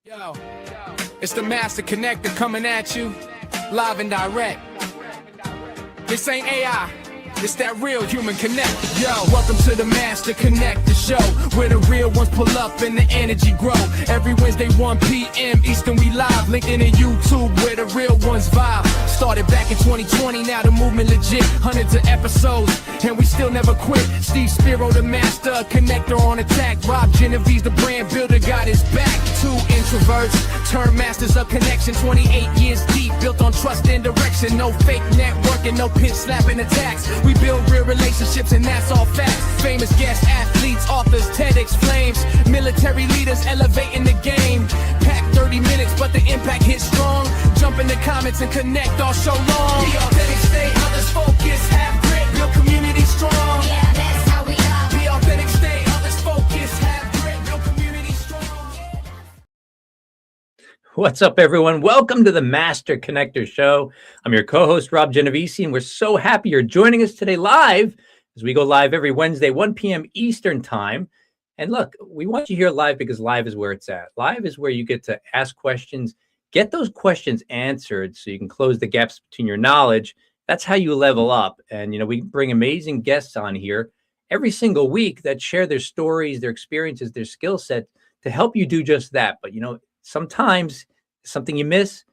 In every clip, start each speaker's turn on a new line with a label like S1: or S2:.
S1: Yo, it's the Master Connector coming at you, live and direct. This ain't AI, it's that real human connect. Yo, welcome to the Master Connector show, where the real ones pull up and the energy grow. Every Wednesday, 1 p.m. Eastern, we live. LinkedIn and YouTube, where the real ones vibe. Started back in 2020, now the movement legit. Hundreds of episodes, and we still never quit. Steve Spiro, the Master Connector on attack. Rob Genevieve's the brand builder, got his back. Two introverts, turned masters of connection. 28 years deep, built on trust and direction. No fake networking, no pinch slapping attacks. We build real relationships, and that's all facts. Famous guests, athletes, authors, TEDx flames. Military leaders elevating the game. Pack 30 minutes, but the impact hits strong. Jump in the comments and connect all show long. Be authentic, stay others focused, have grit, build community strong.
S2: Yeah, that's how we are.
S1: Be authentic, stay others focused, have grit, build community strong.
S3: What's up, everyone? Welcome to the Master Connector Show. I'm your co-host, Rob Genovese, and we're so happy you're joining us today live, as we go live every Wednesday, 1 p.m. Eastern Time. And look, we want you here live because live is where it's at. Live is where you get to ask questions, get those questions answered so you can close the gaps between your knowledge. That's how you level up. And, we bring amazing guests on here every single week that share their stories, their experiences, their skill set to help you do just that. But, sometimes something you miss,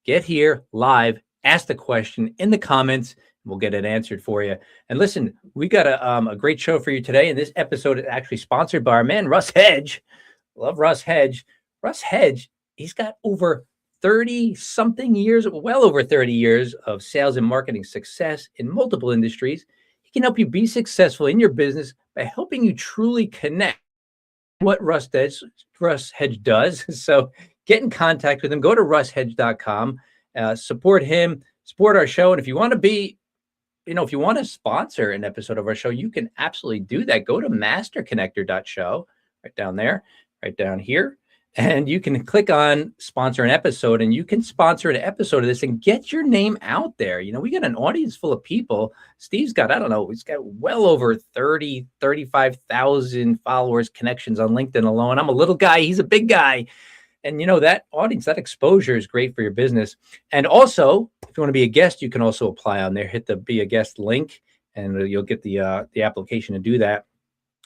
S3: get here live, ask the question in the comments, and we'll get it answered for you. And listen, we got a great show for you today. And this episode is actually sponsored by our man, Russ Hedge. Love Russ Hedge. Russ Hedge, he's got over 30-something years, well over 30 years of sales and marketing success in multiple industries. He can help you be successful in your business by helping you truly connect what Russ Hedge does. So get in contact with him. Go to russhedge.com. Support him. Support our show. And if you want to be, if you want to sponsor an episode of our show, you can absolutely do that. Go to masterconnector.show, right down there, right down here. And you can click on sponsor an episode, and you can sponsor an episode of this and get your name out there. We got an audience full of people. Steve's got, he's got well over 35,000 followers, connections on LinkedIn alone. I'm a little guy. He's a big guy. And, that audience, that exposure is great for your business. And also, if you want to be a guest, you can also apply on there. Hit the Be a Guest link, and you'll get the application to do that.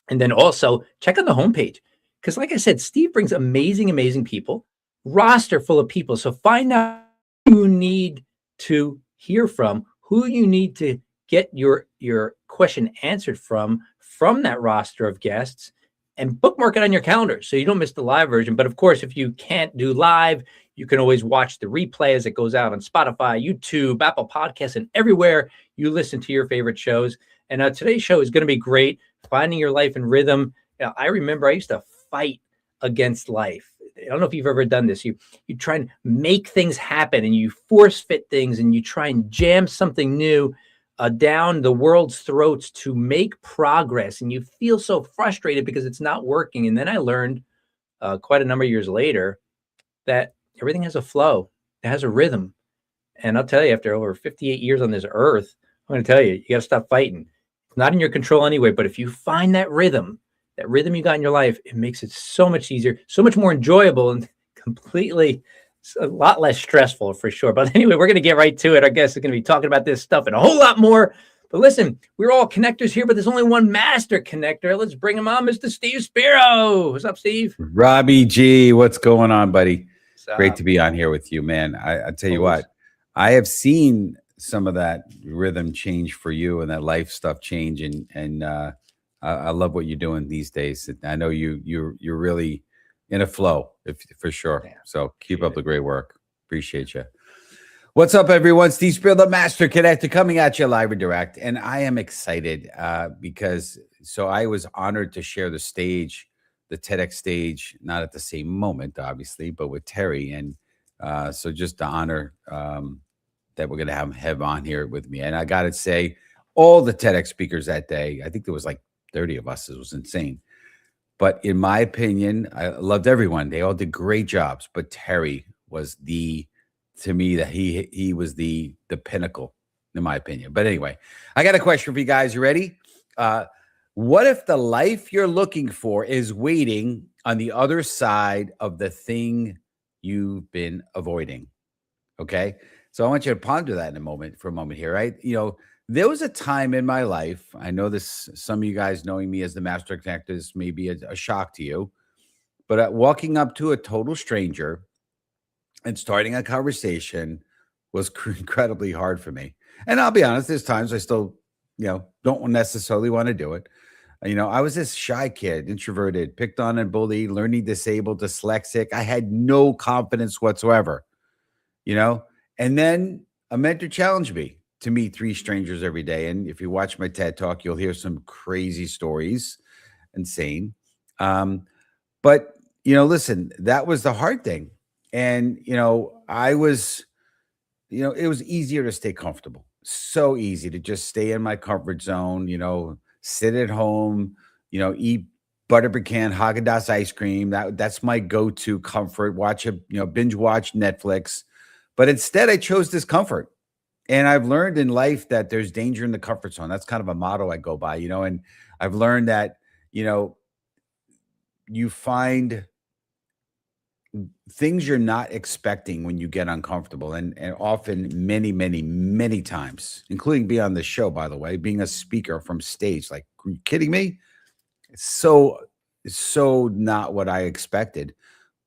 S3: And then also, check on the homepage. Because like I said, Steve brings amazing people, roster full of people. So find out who you need to hear from, who you need to get your question answered from that roster of guests, and bookmark it on your calendar so you don't miss the live version. But of course, if you can't do live, you can always watch the replay as it goes out on Spotify, YouTube, Apple Podcasts, and everywhere you listen to your favorite shows. And today's show is going to be great, finding your life in rhythm. I remember I used to fight against life. I don't know if you've ever done this. You try and make things happen, and you force fit things, and you try and jam something new down the world's throats to make progress, and you feel so frustrated because it's not working. And then I learned quite a number of years later that everything has a flow. It has a rhythm. And I'll tell you, after over 58 years on this earth, I'm going to tell you, you got to stop fighting. It's not in your control anyway, but if you find that rhythm you got in your life, it makes it so much easier, so much more enjoyable, and completely a lot less stressful for sure. But anyway, we're going to get right to it. Our guest is going to be talking about this stuff and a whole lot more. But listen, we're all connectors here, but there's only one master connector. Let's bring him on, Mr. Steve Spiro. What's up, Steve?
S4: Robbie G, what's going on, buddy? Great to be on here with you, man. I tell you what, I have seen some of that rhythm change for you and that life stuff change, and I love what you're doing these days. I know you're really in a flow, for sure. Yeah, so keep up the great work. Appreciate you. What's up, everyone? Steve Spiro, the Master Connector, coming at you live and direct. And I am excited because I was honored to share the stage, the TEDx stage, not at the same moment, obviously, but with Terry. And so just the honor that we're going to have him on here with me. And I got to say, all the TEDx speakers that day, I think there was like 30 of us. It was insane. But in my opinion, I loved everyone. They all did great jobs. But Terry was to me, that he was the pinnacle, in my opinion. But anyway, I got a question for you guys. You ready? What if the life you're looking for is waiting on the other side of the thing you've been avoiding. Okay. So I want you to ponder that for a moment here, right? There was a time in my life, I know this, some of you guys knowing me as the master connector, this may be a shock to you, but walking up to a total stranger and starting a conversation was incredibly hard for me. And I'll be honest, there's times I still, don't necessarily want to do it. I was this shy kid, introverted, picked on and bullied, learning disabled, dyslexic. I had no confidence whatsoever, and then a mentor challenged me to meet 3 strangers every day. And if you watch my TED talk, you'll hear some crazy stories, insane. But, listen, that was the hard thing. And, I was, it was easier to stay comfortable. So easy to just stay in my comfort zone, sit at home, eat butter pecan Haagen-Dazs ice cream. That's my go-to comfort. Binge watch Netflix. But instead I chose discomfort. And I've learned in life that there's danger in the comfort zone. That's kind of a motto I go by, and I've learned that, you find things you're not expecting when you get uncomfortable, and often many, many, many times, including being on the show, by the way, being a speaker from stage. Like, are you kidding me? It's so not what I expected,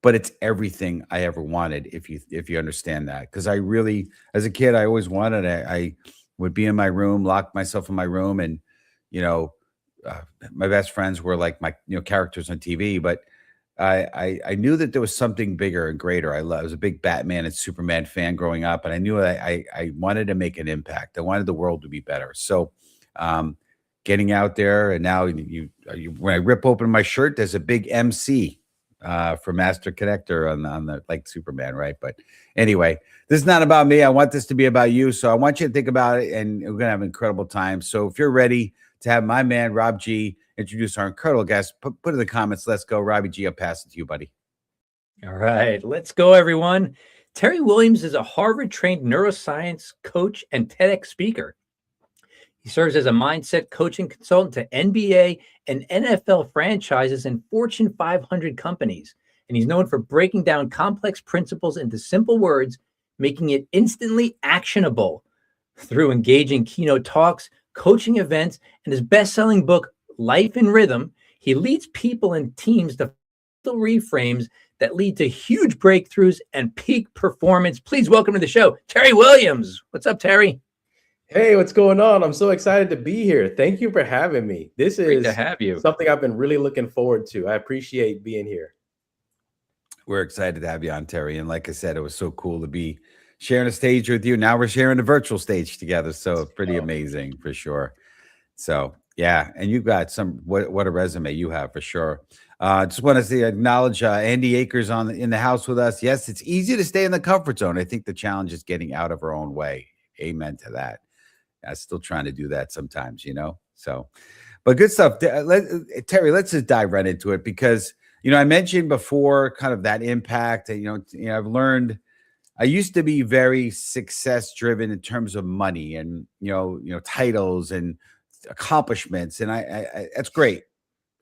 S4: but it's everything I ever wanted. If you understand that, because I really, as a kid, I always wanted it. I would be in my room, lock myself in my room, and my best friends were like my characters on TV, but I knew that there was something bigger and greater. I was a big Batman and Superman fan growing up, and I knew I wanted to make an impact. I wanted the world to be better. So, getting out there, and now when I rip open my shirt, there's a big MC for Master Connector on the, like Superman, right? But anyway, this is not about me. I want this to be about you. So I want you to think about it, and we're gonna have an incredible time. So if you're ready to have my man Rob G introduce our incredible guest, put in the comments. Let's go, Robbie G. I'll pass it to you, buddy.
S3: All right, let's go, everyone. Terry Williams is a Harvard-trained neuroscience coach and TEDx speaker. He serves as a mindset coaching consultant to NBA and NFL franchises and Fortune 500 companies. And he's known for breaking down complex principles into simple words, making it instantly actionable through engaging keynote talks, coaching events, and his best-selling book, Life in Rhythm. He leads people and teams to reframes that lead to huge breakthroughs and peak performance. Please welcome to the show, Terry Williams. What's up, Terry?
S5: Hey, what's going on? I'm so excited to be here. Thank you for having me. This is
S3: Great to have you.
S5: Something I've been really looking forward to. I appreciate being here.
S4: We're excited to have you on, Terry. And like I said, it was so cool to be sharing a stage with you. Now we're sharing a virtual stage together. So pretty amazing for sure. So yeah, and you've got what a resume you have for sure. Just want to say, acknowledge Andy Akers in the house with us. Yes, it's easy to stay in the comfort zone. I think the challenge is getting out of our own way. Amen to that. I'm still trying to do that sometimes, So, but good stuff. Terry, let's just dive right into it, because I mentioned before kind of that impact. I've learned. I used to be very success driven in terms of money and titles and accomplishments, and I that's great.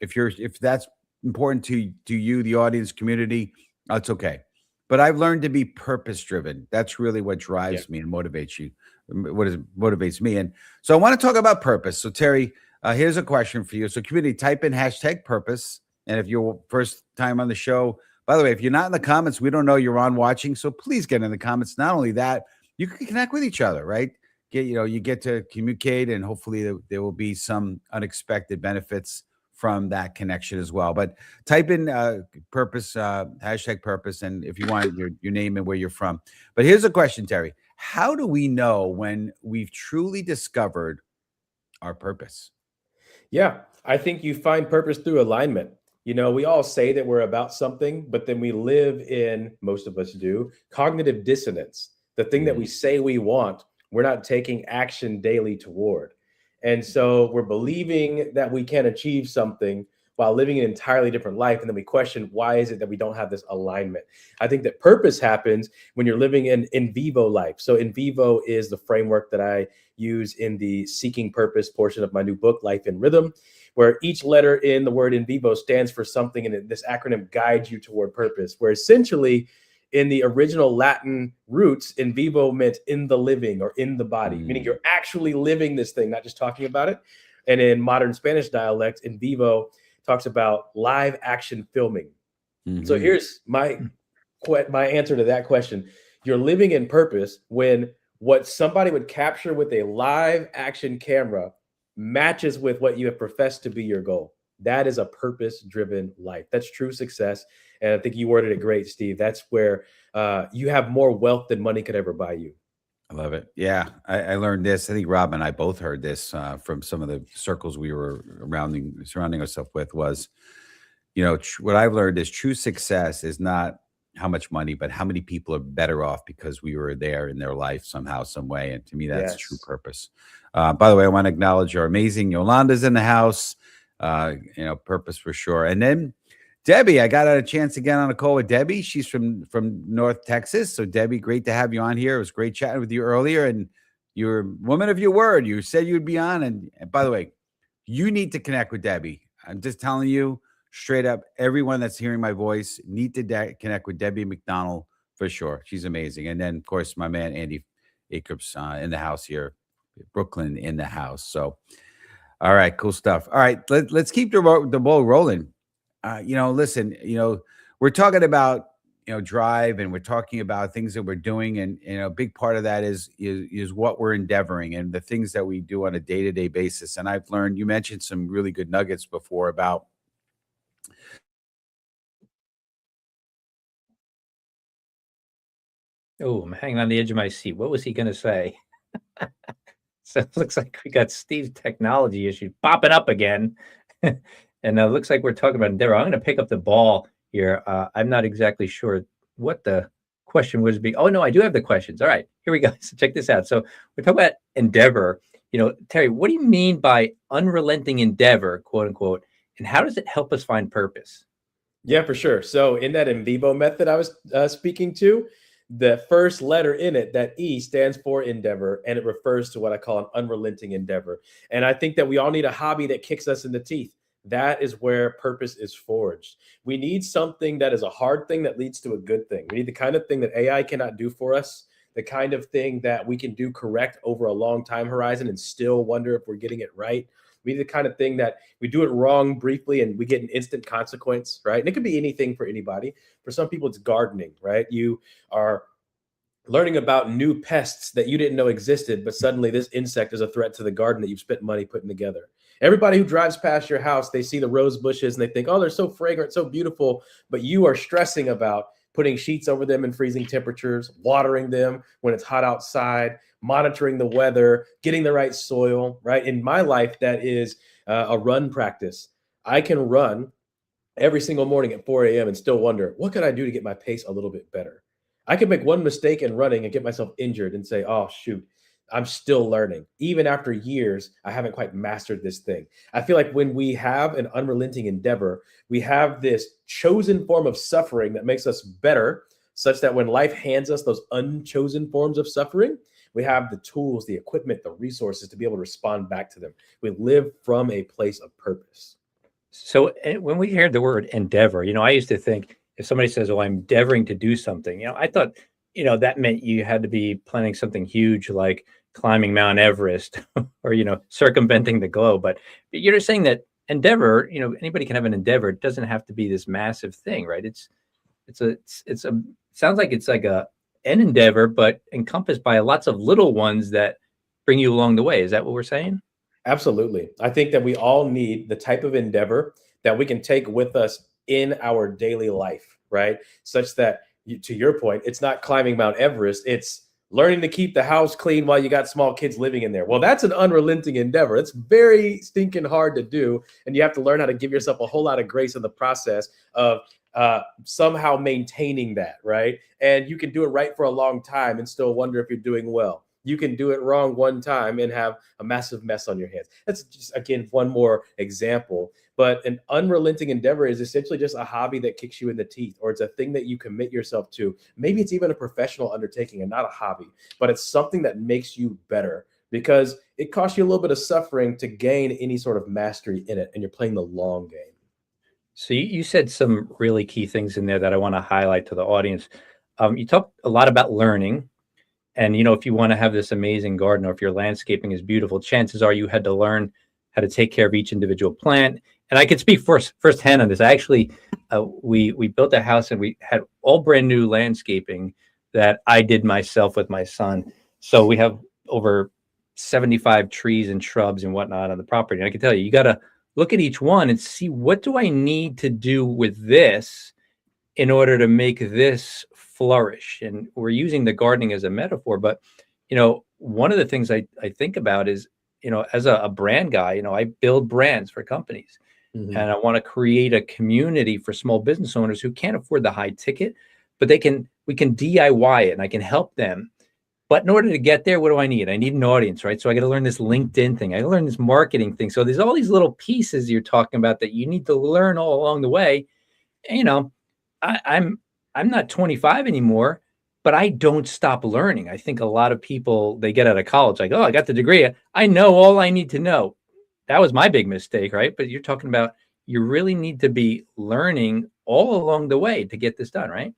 S4: If that's important to you, the audience community, that's okay. But I've learned to be purpose driven. That's really what drives me and motivates you. Motivates me. And so I want to talk about purpose. So Terry, here's a question for you. So community, type in #purpose. And if you're first time on the show, by the way, if you're not in the comments, we don't know you're on watching. So please get in the comments. Not only that, you can connect with each other, right? You get to communicate, and hopefully there will be some unexpected benefits from that connection as well. But type in purpose, #purpose, and if you want your name and where you're from. But here's a question, Terry. How do we know when we've truly discovered our purpose?
S5: Yeah, I think you find purpose through alignment. We all say that we're about something, but then we live in, most of us do, cognitive dissonance. The thing that we say we want, we're not taking action daily toward. And so we're believing that we can achieve something while living an entirely different life. And then we question, why is it that we don't have this alignment? I think that purpose happens when you're living an in vivo life. So in vivo is the framework that I use in the Seeking Purpose portion of my new book, Life in Rhythm, where each letter in the word in vivo stands for something. And this acronym guides you toward purpose, where essentially in the original Latin roots, in vivo meant in the living or in the body, meaning you're actually living this thing, not just talking about it. And in modern Spanish dialect, in vivo talks about live action filming. So here's my answer to that question. You're living in purpose when what somebody would capture with a live action camera matches with what you have professed to be your goal. That is a purpose-driven life. That's true success. And I think you worded it great, Steve. That's where you have more wealth than money could ever buy you.
S4: I love it. Yeah, I learned this. I think Rob and I both heard this from some of the circles we were surrounding ourselves with was, what I've learned is true success is not how much money, but how many people are better off because we were there in their life somehow, some way. And to me, that's true purpose. By the way, I want to acknowledge our amazing Yolanda's in the house, purpose for sure. And then Debbie, I got a chance to get on a call with Debbie. She's from North Texas. So Debbie, great to have you on here. It was great chatting with you earlier. And you're a woman of your word. You said you'd be on. And by the way, you need to connect with Debbie. I'm just telling you straight up, everyone that's hearing my voice need to connect with Debbie McDonald for sure. She's amazing. And then, of course, my man, Andy Acres in the house here, Brooklyn in the house. So, all right, cool stuff. All right, let's keep the ball rolling. Listen, we're talking about, drive, and we're talking about things that we're doing. And, a big part of that is what we're endeavoring and the things that we do on a day-to-day basis. And I've learned, you mentioned some really good nuggets before about
S3: Oh, I'm hanging on the edge of my seat. What was he going to say? So it looks like we got Steve's technology issue popping up again. And it looks like we're talking about endeavor. I'm going to pick up the ball here. I'm not exactly sure what the question was. Oh, no, I do have the questions. All right, here we go. So check this out. So we're talking about endeavor. Terry, what do you mean by unrelenting endeavor, quote unquote, and how does it help us find purpose?
S5: Yeah, for sure. So in that in vivo method I was speaking to, the first letter in it, that E, stands for endeavor, and it refers to what I call an unrelenting endeavor. And I think that we all need a hobby that kicks us in the teeth. That is where purpose is forged. We need something that is a hard thing that leads to a good thing. We need the kind of thing that AI cannot do for us, the kind of thing that we can do correct over a long time horizon and still wonder if we're getting it right. We need the kind of thing that we do it wrong briefly and we get an instant consequence, right? And it could be anything for anybody. For some people, it's gardening, right? You are learning about new pests that you didn't know existed, but suddenly this insect is a threat to the garden that you've spent money putting together. Everybody who drives past your house, they see the rose bushes and they think, oh, they're so fragrant, so beautiful, but you are stressing about putting sheets over them in freezing temperatures, watering them when it's hot outside, monitoring the weather, getting the right soil, right? In my life, that is a run practice. I can run every single morning at 4 a.m. and still wonder, what could I do to get my pace a little bit better? I could make one mistake in running and get myself injured and say, oh, shoot, I'm still learning. Even after years, I haven't quite mastered this thing. I feel like when we have an unrelenting endeavor, we have this chosen form of suffering that makes us better, such that when life hands us those unchosen forms of suffering, we have the tools, the equipment, the resources to be able to respond back to them. We live from a place of purpose.
S3: So when we hear the word endeavor, I used to think if somebody says, oh, I'm endeavoring to do something, I thought, that meant you had to be planning something huge like climbing Mount Everest or, circumventing the globe. But you're saying that endeavor, anybody can have an endeavor. It doesn't have to be this massive thing, right? Sounds like it's like an endeavor, but encompassed by lots of little ones that bring you along the way. Is that what we're saying?
S5: Absolutely. I think that we all need the type of endeavor that we can take with us in our daily life, right? Such that, to your point, it's not climbing Mount Everest, it's learning to keep the house clean while you got small kids living in there. Well, that's an unrelenting endeavor. It's very stinking hard to do. And you have to learn how to give yourself a whole lot of grace in the process of somehow maintaining that, right? And you can do it right for a long time and still wonder if you're doing well. You can do it wrong one time and have a massive mess on your hands. That's just, again, one more example. But an unrelenting endeavor is essentially just a hobby that kicks you in the teeth, or it's a thing that you commit yourself to. Maybe it's even a professional undertaking and not a hobby, but it's something that makes you better because it costs you a little bit of suffering to gain any sort of mastery in it, and you're playing the long game.
S3: So you said some really key things in there that I want to highlight to the audience. You talk a lot about learning. And, if you want to have this amazing garden, or if your landscaping is beautiful, chances are you had to learn how to take care of each individual plant. And I can speak firsthand on this. I actually, we built a house and we had all brand new landscaping that I did myself with my son. So we have over 75 trees and shrubs and whatnot on the property. And I can tell you, you got to look at each one and see, what do I need to do with this in order to make this flourish? And we're using the gardening as a metaphor, but one of the things I think about is, as a brand guy, I build brands for companies,
S5: Mhm.
S3: and I want to create a community for small business owners who can't afford the high ticket, but we can DIY it and I can help them. But in order to get there, what do I need? I need an audience, right? So I got to learn this LinkedIn thing. I got to learn this marketing thing. So there's all these little pieces you're talking about that you need to learn all along the way. And, I'm not 25 anymore, but I don't stop learning. I think a lot of people, they get out of college like, oh, I got the degree, I know all I need to know. That was my big mistake, right? But you're talking about, you really need to be learning all along the way to get this done, right?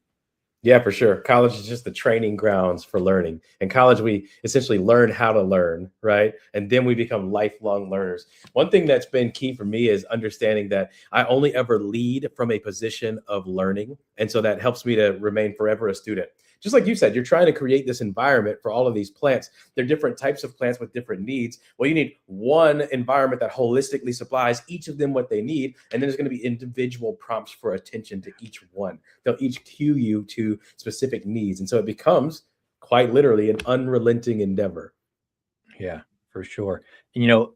S5: Yeah, for sure. College is just the training grounds for learning. In college, we essentially learn how to learn, right? And then we become lifelong learners. One thing that's been key for me is understanding that I only ever lead from a position of learning. And so that helps me to remain forever a student. Just like you said, you're trying to create this environment for all of these plants. They're different types of plants with different needs. Well, you need one environment that holistically supplies each of them what they need. And then there's going to be individual prompts for attention to each one. They'll each cue you to specific needs. And so it becomes quite literally an unrelenting endeavor.
S3: Yeah, for sure. And,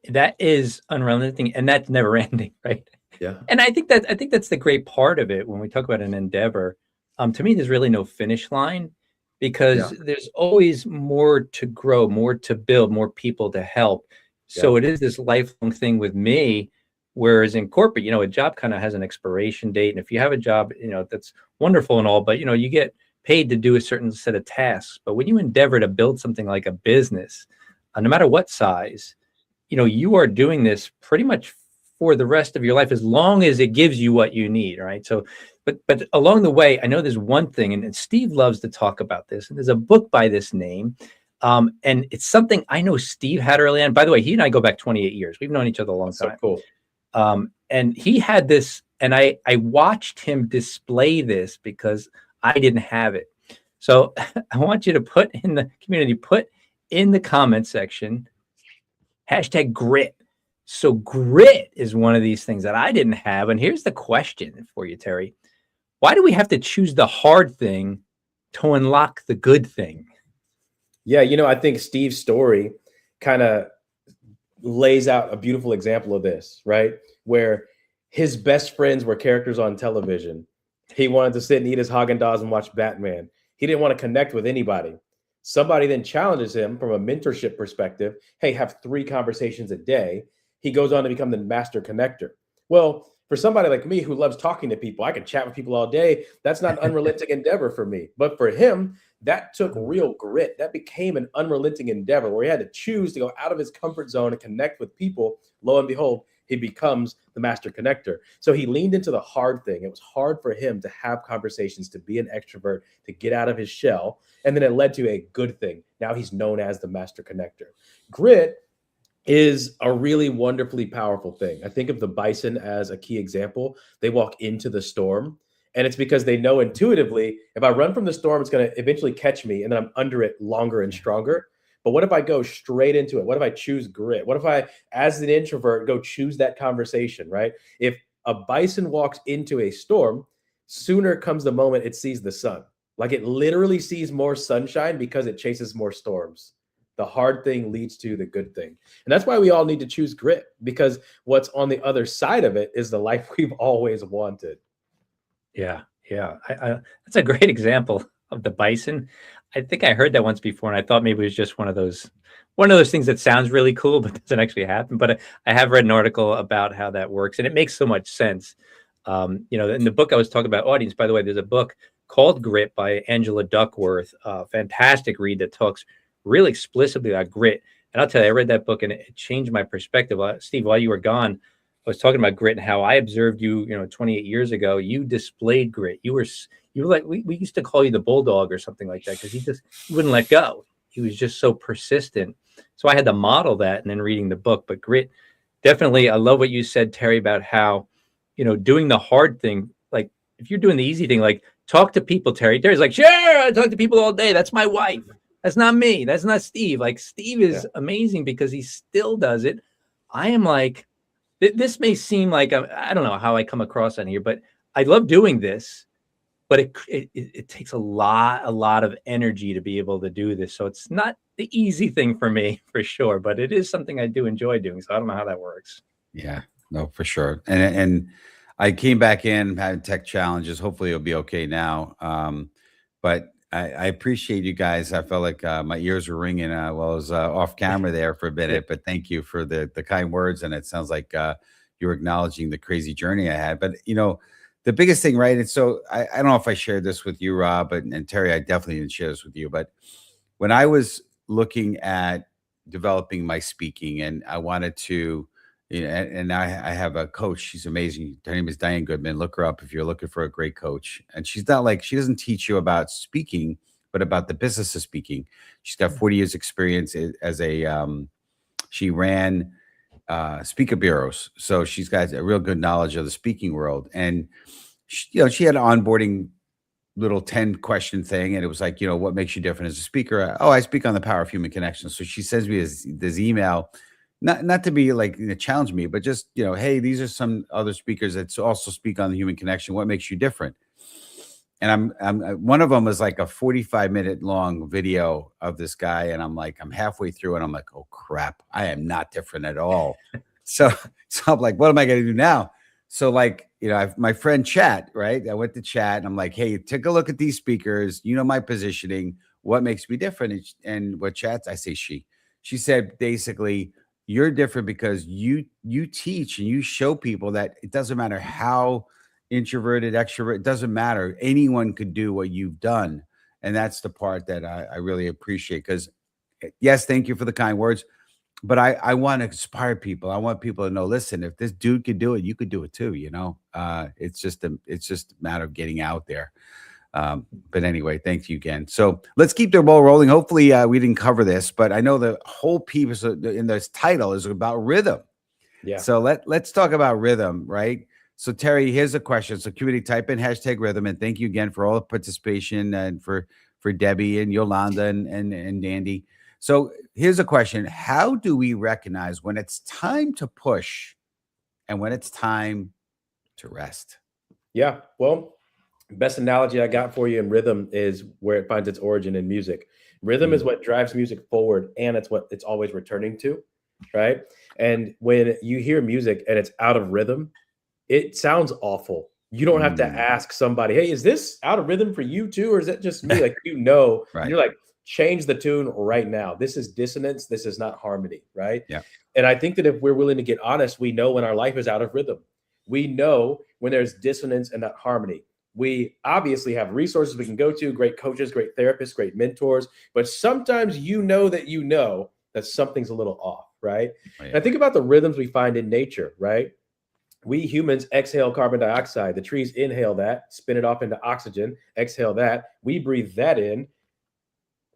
S3: that is unrelenting, and that's never ending, right?
S5: Yeah.
S3: And I think that's the great part of it when we talk about an endeavor. To me, there's really no finish line, because there's always more to grow, more to build, more people to help. So it is this lifelong thing with me. Whereas in corporate, a job kind of has an expiration date. And if you have a job, that's wonderful and all, but you get paid to do a certain set of tasks. But when you endeavor to build something like a business, no matter what size, you are doing this pretty much for the rest of your life, as long as it gives you what you need, right? So, but along the way, I know there's one thing, and Steve loves to talk about this, and there's a book by this name, and it's something I know Steve had early on. By the way, he and I go back 28 years. We've known each other a long time.
S5: So cool.
S3: And he had this, and I watched him display this because I didn't have it. So I want you to put in the community, put in the comment section, #grit. So grit is one of these things that I didn't have. And here's the question for you, Terry. Why do we have to choose the hard thing to unlock the good thing?
S5: Yeah, I think Steve's story kind of lays out a beautiful example of this, right? Where his best friends were characters on television. He wanted to sit and eat his Haagen-Dazs and watch Batman. He didn't want to connect with anybody. Somebody then challenges him from a mentorship perspective. Hey, have 3 conversations a day. He goes on to become the master connector. Well, for somebody like me who loves talking to people, I can chat with people all day. That's not an unrelenting endeavor for me. But for him, that took real grit. That became an unrelenting endeavor where he had to choose to go out of his comfort zone and connect with people. Lo and behold, he becomes the master connector. So he leaned into the hard thing. It was hard for him to have conversations, to be an extrovert, to get out of his shell. And then it led to a good thing. Now he's known as the master connector. Grit is a really wonderfully powerful thing. I think of the bison as a key example. They walk into the storm, and it's because they know intuitively, if I run from the storm, it's going to eventually catch me, and then I'm under it longer and stronger. But what if I go straight into it? What if I choose grit? What if I, as an introvert, go choose that conversation, right? If a bison walks into a storm, sooner comes the moment it sees the sun. Like it literally sees more sunshine because it chases more storms. The hard thing leads to the good thing. And that's why we all need to choose grit, because what's on the other side of it is the life we've always wanted.
S3: Yeah. That's a great example of the bison. I think I heard that once before, and I thought maybe it was just one of those things that sounds really cool, but doesn't actually happen. But I have read an article about how that works, and it makes so much sense. In the book I was talking about audience, by the way, there's a book called Grit by Angela Duckworth, a fantastic read that talks really explicitly about grit. And I'll tell you, I read that book and it changed my perspective. Steve, while you were gone, was talking about grit and how I observed you, 28 years ago. You displayed grit. You were like, we used to call you the bulldog or something like that, because you wouldn't let go. He was just so persistent. So I had to model that, and then reading the book. But grit, definitely. I love what you said, Terry, about how, doing the hard thing. Like, if you're doing the easy thing, like talk to people, Terry's like, sure, I talk to people all day. That's my wife. That's not me. That's not Steve. Like, Steve is amazing because he still does it. I am like, this may seem like, I don't know how I come across on here, but I love doing this, but it takes a lot of energy to be able to do this. So it's not the easy thing for me, for sure, but it is something I do enjoy doing. So I don't know how that works.
S4: Yeah, no, for sure. And I came back in, had tech challenges. Hopefully it'll be okay now. But I appreciate you guys. I felt like my ears were ringing while I was off camera there for a minute, but thank you for the kind words. And it sounds like you're acknowledging the crazy journey I had. But, the biggest thing, right? And so I don't know if I shared this with you, Rob, and Terry, I definitely didn't share this with you. But when I was looking at developing my speaking, and I wanted to, and I have a coach. She's amazing. Her name is Diane Goodman. Look her up if you're looking for a great coach. And she's not like, she doesn't teach you about speaking, but about the business of speaking. She's got 40 years experience as she ran speaker bureaus. So she's got a real good knowledge of the speaking world. And she had an onboarding little 10-question thing. And it was like, what makes you different as a speaker? Oh, I speak on the power of human connection. So she sends me this email, not to be like, challenge me, but just, hey, these are some other speakers that also speak on the human connection. What makes you different? And I'm one of them was like a 45-minute long video of this guy. And I'm halfway through and I'm like, oh crap, I am not different at all. so I'm like, what am I going to do now? So my friend Chat, right? I went to Chat and I'm like, hey, take a look at these speakers. My positioning, what makes me different? And what Chat, I say she said, basically, you're different because you teach and you show people that it doesn't matter how introverted, extrovert, it doesn't matter. Anyone could do what you've done. And that's the part that I really appreciate, because yes, thank you for the kind words, but I want to inspire people. I want people to know, listen, if this dude could do it, you could do it too. It's just a matter of getting out there. But anyway, thank you again. So let's keep the ball rolling. Hopefully we didn't cover this, but I know the whole piece in this title is about rhythm. Yeah. So let's talk about rhythm, right? So Terry, here's a question. So community, type in #rhythm, and thank you again for all the participation and for Debbie and Yolanda and Dandy. So here's a question. How do we recognize when it's time to push and when it's time to rest?
S5: Yeah, well, best analogy I got for you in rhythm is where it finds its origin in music. Rhythm is what drives music forward, and it's what it's always returning to, right? And when you hear music and it's out of rhythm, it sounds awful. You don't have to ask somebody, hey, is this out of rhythm for you too? Or is that just me? Like, right. You're like, change the tune right now. This is dissonance. This is not harmony, right?
S4: Yeah.
S5: And I think that if we're willing to get honest, we know when our life is out of rhythm. We know when there's dissonance and not harmony. We obviously have resources we can go to, great coaches, great therapists, great mentors, but sometimes that something's a little off, right? Oh, yeah. And I think about the rhythms we find in nature, right? We humans exhale carbon dioxide. The trees inhale that, spin it off into oxygen, exhale that. We breathe that in.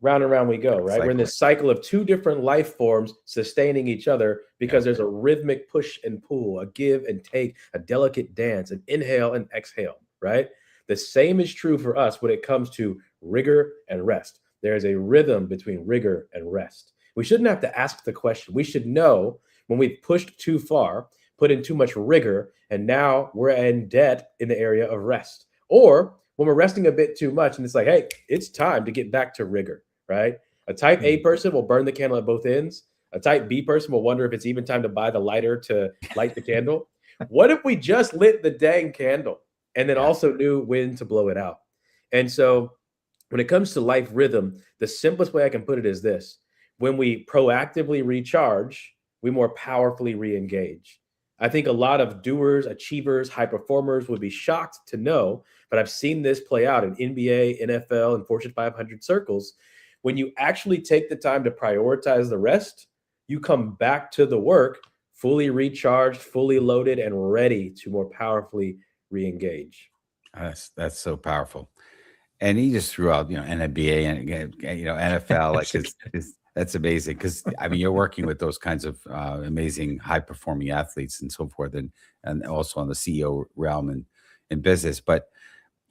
S5: Round and round we go, right? We're in this cycle of two different life forms sustaining each other because there's a rhythmic push and pull, a give and take, a delicate dance, an inhale and exhale, right? The same is true for us when it comes to rigor and rest. There's a rhythm between rigor and rest. We shouldn't have to ask the question. We should know when we've pushed too far, put in too much rigor, and now we're in debt in the area of rest. Or when we're resting a bit too much and it's like, hey, it's time to get back to rigor, right? A type A person will burn the candle at both ends. A type B person will wonder if it's even time to buy the lighter to light the candle. What if we just lit the dang candle and then also knew when to blow it out? And so when it comes to life rhythm, the simplest way I can put it is this. When we proactively recharge, we more powerfully re-engage. I think a lot of doers, achievers, high performers would be shocked to know, but I've seen this play out in NBA, NFL, and Fortune 500 circles. When you actually take the time to prioritize the rest, you come back to the work fully recharged, fully loaded, and ready to more powerfully re-engage.
S4: That's so powerful. And he just threw out, NBA and again, NFL, like that's amazing because I mean you're working with those kinds of amazing high performing athletes and so forth, and also on the CEO realm and in business. But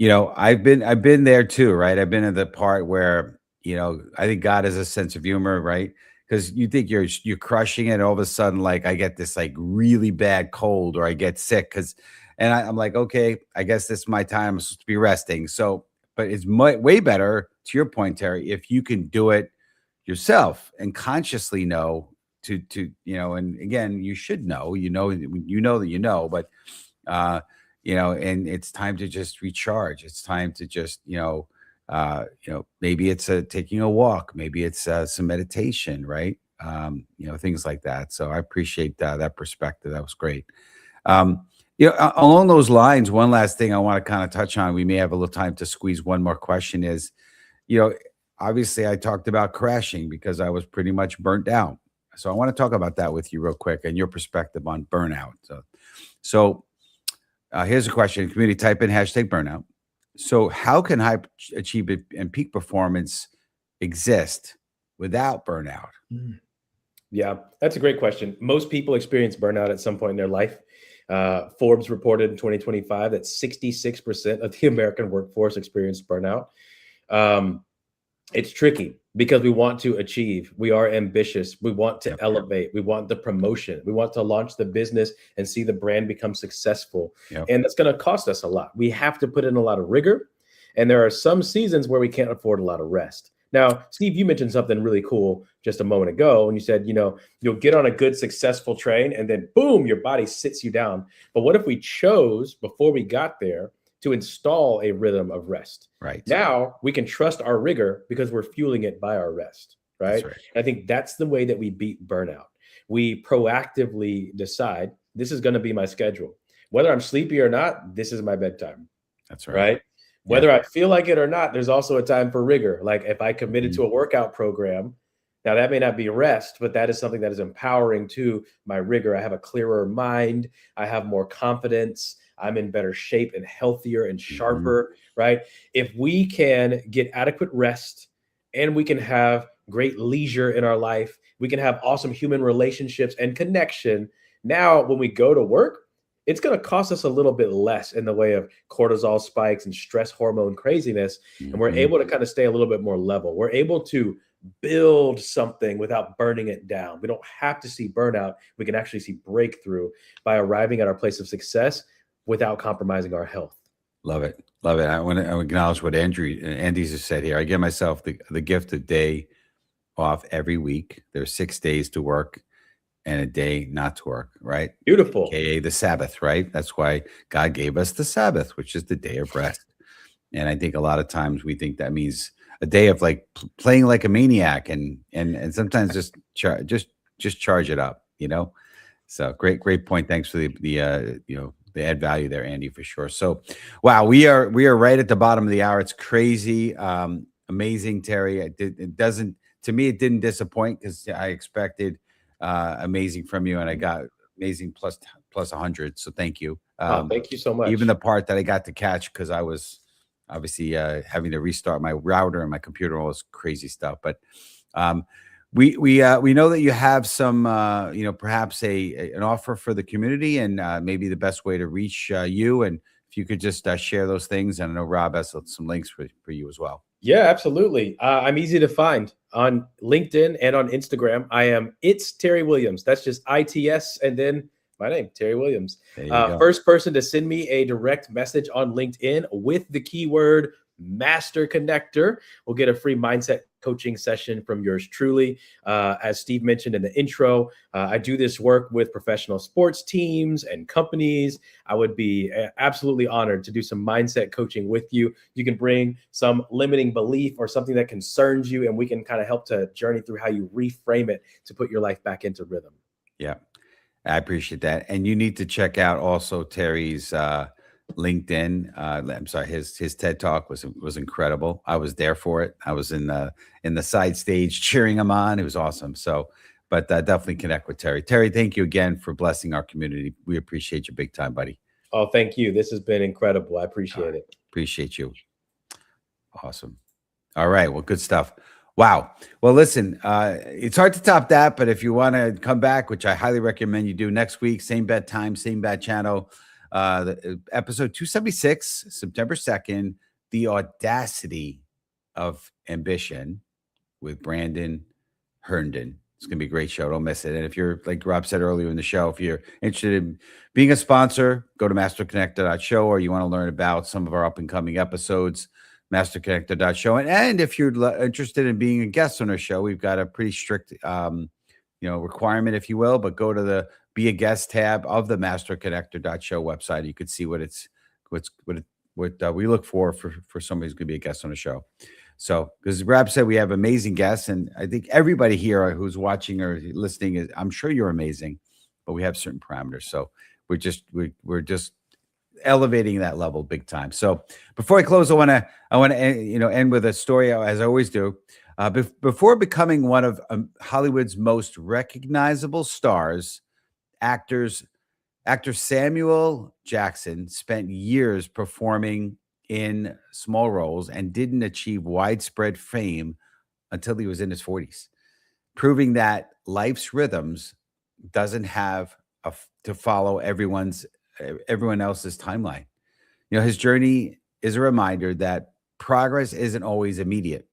S4: I've been there too, right? I've been in the part where I think God has a sense of humor, right? Because you think you're crushing it, and all of a sudden, like I get this like really bad cold, or I get sick and I'm like, okay, I guess this is my time. I'm supposed to be resting. So, but it's way better, to your point, Terry, if you can do it yourself and consciously know and again, you should know, that but and it's time to just recharge. It's time to just, maybe it's taking a walk, maybe it's some meditation, right? Things like that. So I appreciate that perspective. That was great. Along those lines, one last thing I want to kind of touch on, we may have a little time to squeeze one more question is, obviously I talked about crashing because I was pretty much burnt out. So I want to talk about that with you real quick and your perspective on burnout. So here's a question. Community, type in #burnout. So how can high achievement and peak performance exist without burnout?
S5: Yeah, that's a great question. Most people experience burnout at some point in their life. Forbes reported in 2025 that 66% of the American workforce experienced burnout. It's tricky because we want to achieve. We are ambitious. We want to elevate. We want the promotion. We want to launch the business and see the brand become successful. And that's going to cost us a lot. We have to put in a lot of rigor. And there are some seasons where we can't afford a lot of rest. Now, Steve, you mentioned something really cool just a moment ago. And you said, you'll get on a good, successful train and then boom, your body sits you down. But what if we chose before we got there to install a rhythm of rest?
S4: Right.
S5: Now we can trust our rigor because we're fueling it by our rest. Right. I think that's the way that we beat burnout. We proactively decide this is going to be my schedule. Whether I'm sleepy or not, this is my bedtime.
S4: That's right.
S5: Right. Whether I feel like it or not, there's also a time for rigor. Like if I committed to a workout program, now that may not be rest, but that is something that is empowering to my rigor. I have a clearer mind. I have more confidence. I'm in better shape and healthier and sharper, right? If we can get adequate rest and we can have great leisure in our life, we can have awesome human relationships and connection. Now, when we go to work, it's going to cost us a little bit less in the way of cortisol spikes and stress hormone craziness. And we're able to kind of stay a little bit more level. We're able to build something without burning it down. We don't have to see burnout. We can actually see breakthrough by arriving at our place of success without compromising our health.
S4: Love it. Love it. I want to acknowledge what Andy's just said here. I give myself the gift of day off every week. There's 6 days to work and a day not to work, right?
S5: Beautiful.
S4: AKA the Sabbath, right? That's why God gave us the Sabbath, which is the day of rest. And I think a lot of times we think that means a day of like playing like a maniac and sometimes just charge it up, So great point. Thanks for the add value there, Andy, for sure. So, wow, we are right at the bottom of the hour. It's crazy, amazing, Terry. It didn't disappoint because I expected amazing from you, and I got amazing plus 100. So thank you.
S5: Thank you so much.
S4: Even the part that I got to catch because I was obviously having to restart my router and my computer, all this crazy stuff. But we know that you have some perhaps an offer for the community and maybe the best way to reach you. And if you could just share those things, and I know Rob has some links for you as well.
S5: Yeah, absolutely. I'm easy to find on LinkedIn and on Instagram. It's Terry Williams. That's just ITS and then my name, Terry Williams. First person to send me a direct message on LinkedIn with the keyword Master Connector will get a free mindset coaching session from yours truly. As Steve mentioned in the intro, I do this work with professional sports teams and companies. I would be absolutely honored to do some mindset coaching with you. You can bring some limiting belief or something that concerns you, and we can kind of help to journey through how you reframe it to put your life back into rhythm.
S4: Yeah, I appreciate that. And you need to check out also Terry's LinkedIn. I'm sorry, his TED Talk was incredible. I was there for it. I was in the side stage cheering him on. It was awesome. So but definitely connect with Terry. Terry, thank you again for blessing our community. We appreciate you big time, buddy.
S5: Oh, thank you. This has been incredible. I appreciate it.
S4: Appreciate you. Awesome. All right. Well, good stuff. Wow. Well, listen, it's hard to top that, but if you want to come back, which I highly recommend you do next week, same bat time, same bat channel, episode 276, September 2nd, The Audacity of Ambition with Brandon Herndon. It's going to be a great show. Don't miss it. And if you're, like Rob said earlier in the show, if you're interested in being a sponsor, go to masterconnector.show, or you want to learn about some of our up and coming episodes, masterconnector.show. And if you're interested in being a guest on our show, we've got a pretty strict, requirement, if you will, but go to the Be a Guest tab of the masterconnector.show website. You could see what we look for somebody who's going to be a guest on the show. So, because Rob said we have amazing guests, and I think everybody here who's watching or listening I'm sure you're amazing, but we have certain parameters. So we're just elevating that level big time. So before I close, I want to end with a story, as I always do. Before becoming one of Hollywood's most recognizable stars, actor Samuel Jackson spent years performing in small roles and didn't achieve widespread fame until he was in his 40s, proving that life's rhythms doesn't have to follow everyone else's timeline. His journey is a reminder that progress isn't always immediate.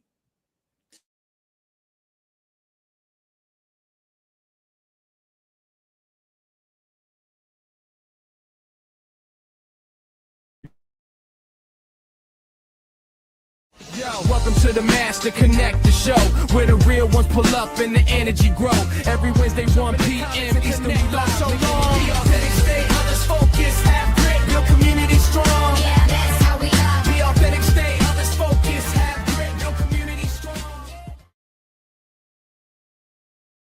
S1: Yo, welcome to the Master Connector Show, where the real ones pull up and the energy grow. Every Wednesday, 1 p.m. Eastern, we live so long.